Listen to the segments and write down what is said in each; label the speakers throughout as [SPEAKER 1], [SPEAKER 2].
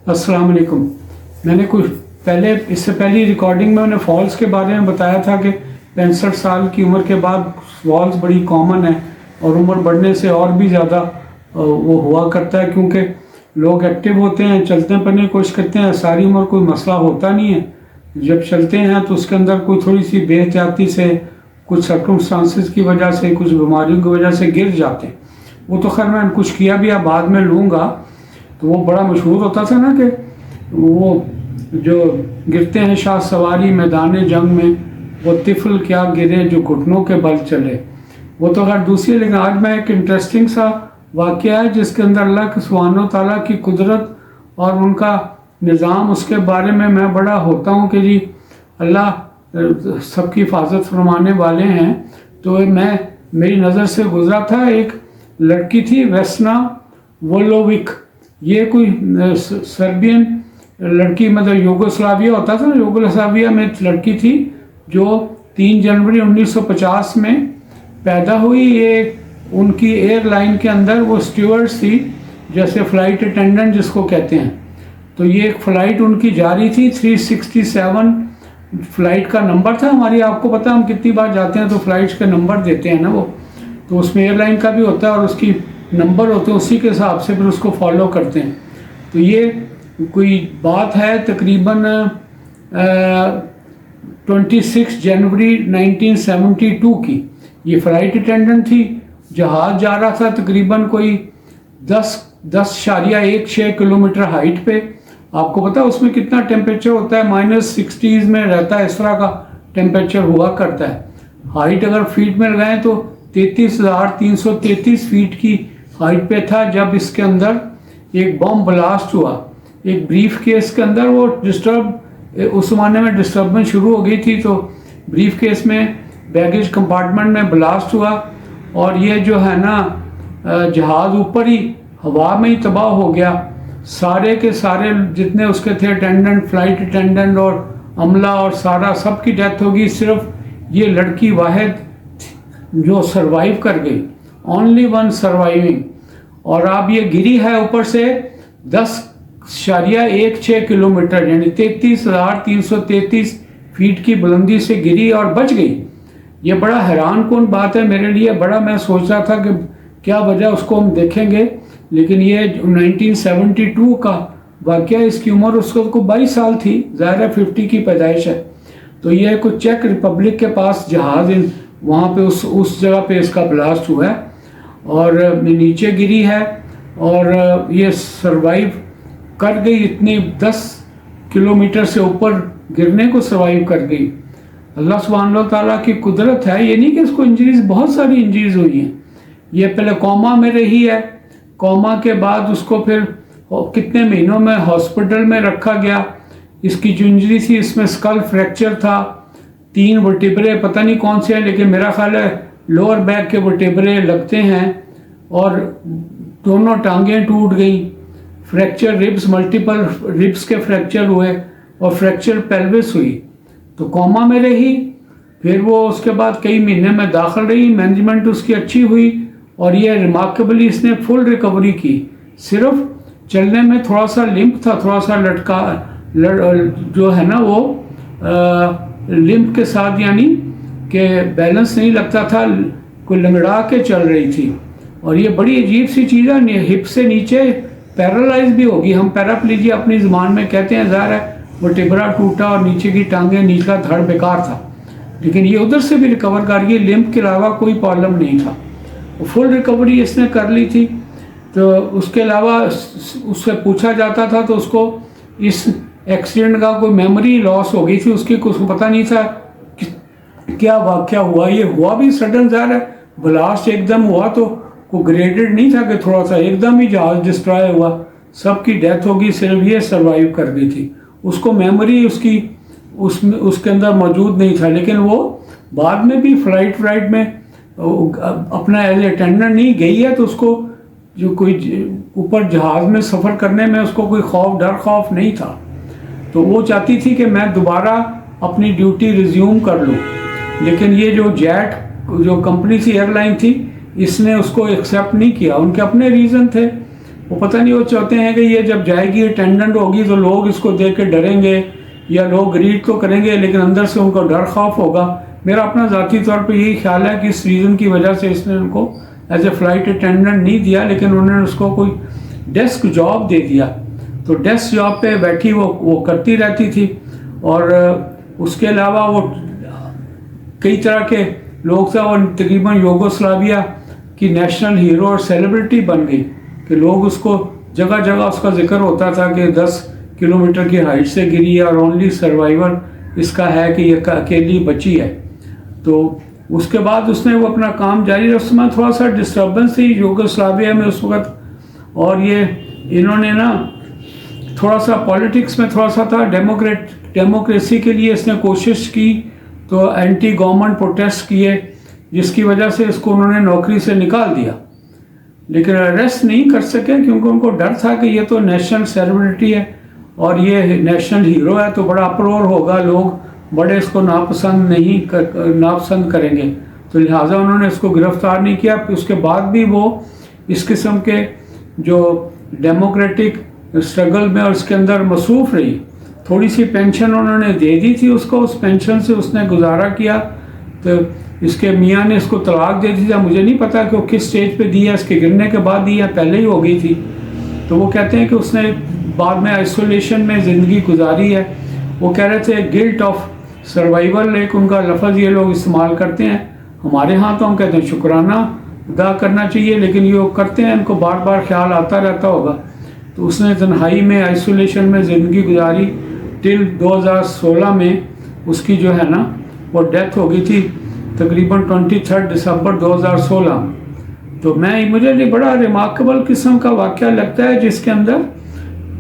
[SPEAKER 1] अस्सलाम वालेकुम। मैंने कुछ पहले इससे पहली रिकॉर्डिंग में मैंने फॉल्स के बारे में बताया था कि 65 साल की उम्र के बाद फॉल्स बड़ी कॉमन है और उम्र बढ़ने से और भी ज़्यादा वो हुआ करता है, क्योंकि लोग एक्टिव होते हैं, चलते फिरने की कोशिश करते हैं। सारी उम्र कोई मसला होता नहीं है। जब चलते हैं तो उसके अंदर कोई थोड़ी सी बेहतियाती से, कुछ सर्कमस्टांसिस की वजह से, कुछ बीमारियों की वजह से गिर जाते हैं। वो तो खैर मैंने कुछ किया भी, बाद में लूँगा। तो वो बड़ा मशहूर होता था ना कि वो जो गिरते हैं शाह सवारी मैदान जंग में, वो तिफल क्या गिरे जो घुटनों के बल चले। वो तो खैर दूसरी। लेकिन आज मैं एक इंटरेस्टिंग सा वाक़या है जिसके अंदर अल्लाह सुब्हानो तआला की कुदरत और उनका निज़ाम, उसके बारे में मैं बड़ा होता हूँ कि जी अल्लाह सबकी हिफाजत फरमाने वाले हैं। तो मेरी नज़र से गुजरा था, एक लड़की थी वेस्ना वोलोविक। ये कोई सर्बियन लड़की, मतलब यूगोस्लाविया होता था ना, यूगोस्लाविया में लड़की थी जो 3 जनवरी 1950 में पैदा हुई। ये उनकी एयरलाइन के अंदर वो स्टीवर्ड थी, जैसे फ़्लाइट अटेंडेंट जिसको कहते हैं। तो ये एक फ़्लाइट उनकी जारी थी, 367 फ़्लाइट का नंबर था। हमारी, आपको पता है हम कितनी बार जाते हैं तो फ़्लाइट्स के नंबर देते हैं ना वो, तो उसमें एयरलाइन का भी होता है और उसकी नंबर होते हैं, उसी के हिसाब से फिर उसको फॉलो करते हैं। तो ये कोई बात है तकरीबन 26 जनवरी 1972 की। ये फ़्लाइट अटेंडेंट थी, जहाज़ जा रहा था तकरीबन कोई 10.16 किलोमीटर हाइट पे। आपको पता है उसमें कितना टेम्परेचर होता है, -60s में रहता है, इस तरह का टेम्परेचर हुआ करता है। हाइट अगर फीट में लगाएं तो 33,333 फीट की हाइट पे था जब इसके अंदर एक बम ब्लास्ट हुआ। एक ब्रीफ केस के अंदर वो उस ज़माने में डिस्टर्बेंस शुरू हो गई थी, तो ब्रीफ केस में बैगेज कंपार्टमेंट में ब्लास्ट हुआ और ये जो है ना जहाज़ ऊपर ही हवा में ही तबाह हो गया। सारे के सारे जितने उसके थे अटेंडेंट, फ्लाइट अटेंडेंट और अमला और सारा सबकी डेथ हो गई। सिर्फ ये लड़की वाहिद जो सरवाइव कर गई, ओनली वन सर्वाइविंग। और अब ये गिरी है ऊपर से 10.16 किलोमीटर, यानी 33,333 फीट की बुलंदी से गिरी और बच गई। ये बड़ा हैरान कौन बात है मेरे लिए। बड़ा मैं सोच रहा था कि क्या वजह, उसको हम देखेंगे। लेकिन ये 1972 का वाक़या, इसकी उम्र उसको 22 साल थी, ज़ाहिर है 50 की पैदाइश है। तो ये कुछ चेक रिपब्लिक के पास जहाज़, वहाँ पे उस जगह पे इसका ब्लास्ट हुआ है और नीचे गिरी है और ये सरवाइव कर गई। इतनी 10 किलोमीटर से ऊपर गिरने को सरवाइव कर गई। अल्लाह सुब्हानो तआला की कुदरत है। ये नहीं कि इसको इंजरीज, बहुत सारी इंजरीज हुई हैं। ये पहले कोमा में रही है, कोमा के बाद उसको फिर कितने महीनों में हॉस्पिटल में रखा गया। इसकी जो इंजरी थी, इसमें स्कल फ्रैक्चर था, 3 वर्टिब्रे पता नहीं कौन से हैं, लेकिन मेरा ख्याल है लोअर बैक के वर्टिब्रे लगते हैं और दोनों टांगें टूट गई। फ्रैक्चर रिब्स, मल्टीपल रिब्स के फ्रैक्चर हुए और फ्रैक्चर पेल्विस हुई। तो कोमा में रही, फिर वो उसके बाद कई महीने में दाखिल रही। मैनेजमेंट उसकी अच्छी हुई और ये रिमार्केबली इसने फुल रिकवरी की। सिर्फ चलने में थोड़ा सा लिम्प था, थोड़ा सा जो है ना वो लिम्प के साथ, यानी कि बैलेंस नहीं लगता था, कोई लंगड़ा के चल रही थी। और ये बड़ी अजीब सी चीज़ है, हिप से नीचे पैरालाइज भी होगी। हम पैराप्लीजिया अपनी ज़ुबान में कहते हैं। ज़ाहिर है वर्टिब्रा टूटा और नीचे की टांगें, निचला धड़ बेकार था, लेकिन ये उधर से भी रिकवर कर गई। लिम्प के अलावा कोई प्रॉब्लम नहीं था, फुल रिकवरी इसने कर ली थी। तो उसके अलावा उससे पूछा जाता था तो उसको इस एक्सीडेंट का कोई मेमोरी लॉस हो गई थी उसकी, कुछ पता नहीं था कि क्या वाक़या हुआ। ये हुआ भी सडन, ज़ाहिर है ब्लास्ट एकदम हुआ तो को ग्रेडेड नहीं था कि थोड़ा सा, एकदम ही जहाज डिस्ट्रॉय हुआ, सबकी डेथ होगी। सिर्फ ये सर्वाइव कर गई थी। उसको मेमोरी उसकी उसके अंदर मौजूद नहीं था, लेकिन वो बाद में भी फ्लाइट में अपना एज अटेंडेंट नहीं गई है, तो उसको जो कोई ऊपर जहाज़ में सफ़र करने में उसको कोई डर खौफ नहीं था। तो वो चाहती थी कि मैं दोबारा अपनी ड्यूटी रिज्यूम कर लूँ, लेकिन ये जो जेट जो कंपनी थी, एयरलाइन थी, इसने उसको एक्सेप्ट नहीं किया। उनके अपने रीज़न थे वो पता नहीं, वो चाहते हैं कि ये जब जाएगी अटेंडेंट होगी तो लोग इसको देख के डरेंगे या लोग रीड तो करेंगे, लेकिन अंदर से उनको डर खौफ होगा। मेरा अपना ज़ाती तौर पे यही ख्याल है कि इस रीज़न की वजह से इसने उनको एज ए फ़्लाइट अटेंडेंट नहीं दिया, लेकिन उन्होंने उसको कोई डेस्क जॉब दे दिया। तो डेस्क जॉब पे बैठी वो करती रहती थी, और उसके अलावा वो कई तरह के लोग थे, और तकरीबन यूगोस्लाविया की नेशनल हीरो और सेलिब्रिटी बन गई कि लोग उसको जगह जगह उसका जिक्र होता था कि 10 किलोमीटर की हाइट से गिरी है और ओनली सर्वाइवर इसका है कि ये अकेली बची है। तो उसके बाद उसने वो अपना काम जारी रखा। उसमें थोड़ा सा डिस्टर्बेंस थी यूगोस्लाविया में उस वक्त, और ये इन्होंने ना थोड़ा सा पॉलिटिक्स में थोड़ा सा था, डेमोक्रेसी के लिए इसने कोशिश की, तो एंटी गवर्नमेंट प्रोटेस्ट किए, जिसकी वजह से इसको उन्होंने नौकरी से निकाल दिया, लेकिन अरेस्ट नहीं कर सके क्योंकि उनको डर था कि ये तो नेशनल सेलिब्रिटी है और ये नेशनल हीरो है, तो बड़ा अपरोर होगा, लोग बड़े इसको नापसंद करेंगे, तो लिहाजा उन्होंने इसको गिरफ्तार नहीं किया। उसके बाद भी वो इस किस्म के जो डेमोक्रेटिक स्ट्रगल में और इसके अंदर मसरूफ़ रही। थोड़ी सी पेंशन उन्होंने दे दी थी उसको, उस पेंशन से उसने गुजारा किया। तो इसके मियाँ ने इसको तलाक दे दी थी, मुझे नहीं पता कि वो किस स्टेज पे दी है, इसके गिरने के बाद दी या पहले ही हो गई थी। तो वो कहते हैं कि उसने बाद में आइसोलेशन में ज़िंदगी गुजारी है। वो कह रहे थे गिल्ट ऑफ सर्वाइवल, एक उनका लफ्ज़ ये लोग इस्तेमाल करते हैं। हमारे यहाँ तो हम कहते हैं शुक्राना अदा करना चाहिए, लेकिन ये करते हैं, इनको बार बार ख्याल आता रहता होगा। तो उसने तन्हाई में आइसोलेशन में ज़िंदगी गुजारी टिल 2016 में उसकी जो है ना वो डेथ हो गई थी, तकरीबन 23 दिसंबर 2016। तो मुझे बड़ा रिमार्केबल किस्म का वाक़या लगता है, जिसके अंदर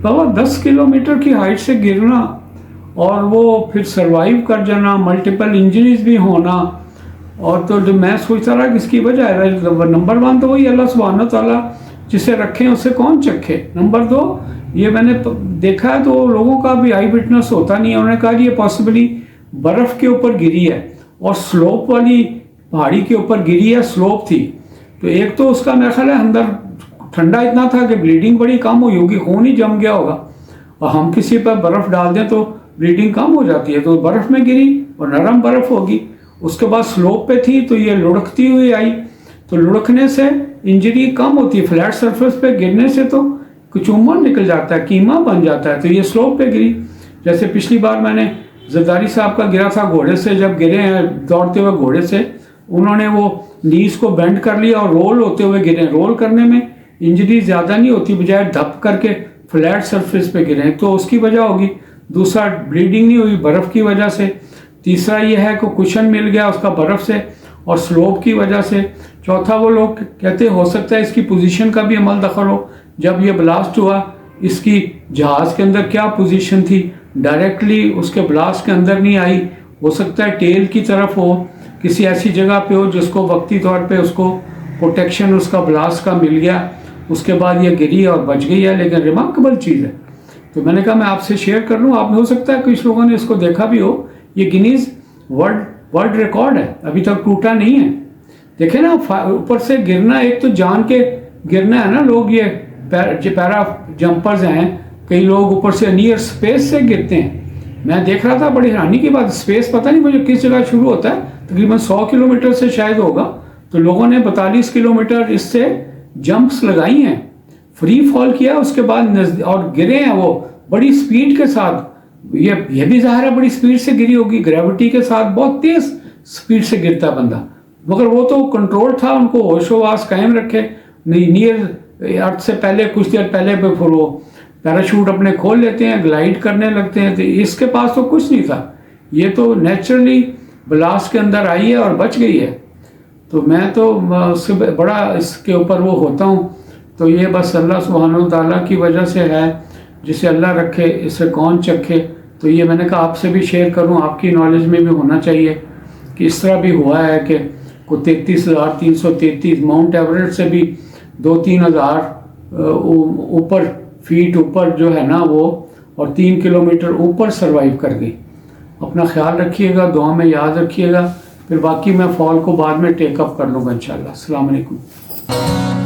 [SPEAKER 1] बाबा 10 किलोमीटर की हाइट से गिरना और वो फिर सरवाइव कर जाना, मल्टीपल इंजरीज भी होना। और तो जो मैं सोचता रहा कि इसकी वजह है, नंबर 1 तो वही अल्लाह सुब्हानो तआला जिसे रखें उससे कौन चखे। नंबर 2 ये मैंने देखा है तो लोगों का भी आई विटनेस होता नहीं है। उन्होंने कहा कि ये पॉसिबली बर्फ़ के ऊपर गिरी है और स्लोप वाली पहाड़ी के ऊपर गिरी है, स्लोप थी। तो एक तो उसका मेरा ख्याल है अंदर ठंडा इतना था कि ब्लीडिंग बड़ी कम हुई होगी, खून ही जम गया होगा, और हम किसी पर बर्फ़ डाल दें तो ब्लीडिंग कम हो जाती है, तो बर्फ़ में गिरी और नरम बर्फ़ होगी। उसके बाद स्लोप पे थी तो ये लुढ़कती हुई आई, तो लुढ़कने से इंजरी कम होती है। फ्लैट सरफेस पे गिरने से तो कुचुम्बन निकल जाता है, कीमा बन जाता है। तो ये स्लोप पे गिरी। जैसे पिछली बार मैंने जरदारी साहब का गिरा था घोड़े से, जब गिरे हैं दौड़ते हुए घोड़े से, उन्होंने वो नीज को बेंड कर लिया और रोल होते हुए गिरे। रोल करने में इंजरी ज़्यादा नहीं होती, बजाय धप करके फ्लैट सरफेस पे गिरे, तो उसकी वजह होगी। दूसरा, ब्लीडिंग नहीं हुई बर्फ़ की वजह से। तीसरा ये है कि कुशन मिल गया उसका बर्फ़ से और स्लोप की वजह से। चौथा, वो लोग कहते हो सकता है इसकी पोजीशन का भी अमल दखल हो। जब ये ब्लास्ट हुआ, इसकी जहाज़ के अंदर क्या पोजीशन थी, डायरेक्टली उसके ब्लास्ट के अंदर नहीं आई, हो सकता है टेल की तरफ हो, किसी ऐसी जगह पे हो जिसको वक्ती तौर पे उसको प्रोटेक्शन उसका ब्लास्ट का मिल गया, उसके बाद ये गिरी और बच गई है। लेकिन रिमार्केबल चीज़ है, तो मैंने कहा मैं आपसे शेयर कर लूँ। आप हो सकता है कुछ लोगों ने इसको देखा भी हो। ये गिनीज वर्ल्ड रिकॉर्ड है, अभी तक टूटा नहीं है। देखे ना, ऊपर से गिरना, एक तो जान के गिरना है ना, लोग ये पैरा जंपर्स हैं, कई लोग ऊपर से नियर स्पेस से गिरते हैं। मैं देख रहा था, बड़ी हैरानी की बात, स्पेस पता नहीं मुझे किस जगह शुरू होता है, तकरीबन 100 किलोमीटर से शायद होगा। तो लोगों ने 42 किलोमीटर इससे जंप्स लगाई हैं, फ्री फॉल किया, उसके बाद और गिरे हैं वो बड़ी स्पीड के साथ। ये भी ज़ाहिर है बड़ी स्पीड से गिरी होगी, ग्रेविटी के साथ बहुत तेज़ स्पीड से गिरता बंदा, मगर वो तो कंट्रोल था, उनको होशोवास कायम रखे। नियर अर्थ से पहले, कुछ देर पहले फिर वो पैराशूट अपने खोल लेते हैं, ग्लाइड करने लगते हैं। तो इसके पास तो कुछ नहीं था, ये तो नेचुरली ब्लास्ट के अंदर आई है और बच गई है। तो मैं तो उससे बड़ा इसके ऊपर वो होता हूँ। तो ये बस अल्लाह सुब्हानहू तआला की वजह से है, जिसे अल्लाह रखे इसे कौन चखे। तो ये मैंने कहा आपसे भी शेयर करूँ, आपकी नॉलेज में भी होना चाहिए कि इस तरह भी हुआ है कि को 33,333 माउंट एवरेस्ट से भी 2-3 हज़ार ऊपर फीट ऊपर जो है ना वो, और 3 किलोमीटर ऊपर सरवाइव कर गई। अपना ख्याल रखिएगा, दुआ में याद रखिएगा। फिर बाकी मैं फॉल को बाद में टेकअप कर लूँगा इंशाल्लाह। अस्सलाम वालेकुम।